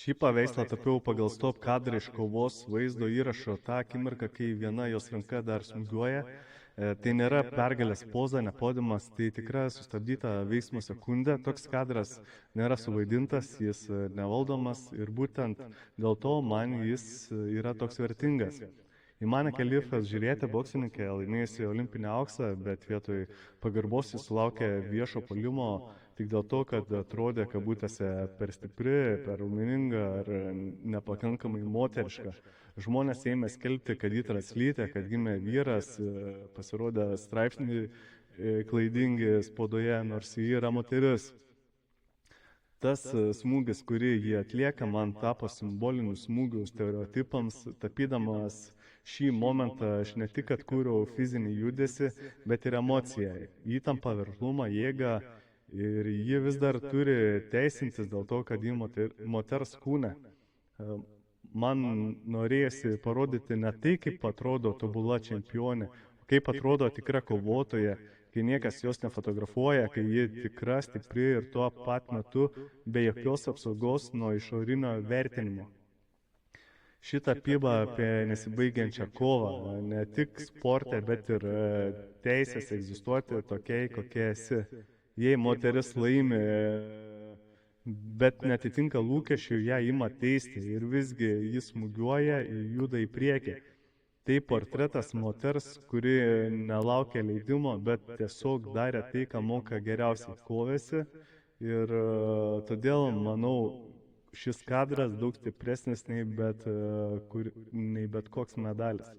Šį paveikslą tapiau pagal stop kadrą iš kovos vaizdo įrašo tą akimirką, kai viena jos ranka dar smūgiuoja. Tai nėra pergalės poza, ne podiumas, tai tikra sustabdyta veiksmo sekundė. Toks kadras nėra suvaidintas, jis nevaldomas ir būtent dėl to man jis yra toks vertingas. Į mane Kalifas žiūrėti boksininkę, laimėjusi olimpinį auksą, bet vietoj pagarbos jis sulaukė viešo puolimo tik dėl to, kad atrodė kabutėse per stipri, per raumeninga ar nepakankamai moteriška. Žmonės ėmė skelbti, kad ji translytė, kad gimė vyras, pasirodė straipsniai klaidingi spaudoje, nors ji yra moteris. Tas smūgis, kurį jie atlieka, man tapo simboliniu smūgiu stereotipams, tapydamas šį momentą aš ne tik atkūriau fizinį judesį, bet ir emociją, įtampą, verslumą, jėgą ir ji vis dar turi teisintis dėl to, kad ji moters kūne. Man norėjosi parodyti ne tai, kaip atrodo tobula čempionė, kaip atrodo tikra kovotoja, kai niekas jos nefotografuoja, kai ji tikra, stipri ir tuo pat metu be jokios apsaugos nuo išorinio vertinimo. Ši tapyba apie nesibaigiančią kovą, ne tik sporte, bet ir teisės egzistuoti tokiai, kokie esi. Jei moteris laimi, bet netitinka lūkesčių, ją ima teisti ir visgi jis smūgiuoja ir juda į priekį. Tai portretas moters, kuri nelaukia leidimo, bet tiesiog darė tai, ką moka geriausiai, kovėsi. Ir todėl, manau, šis kadras daug stipresnis nei bet koks medalis.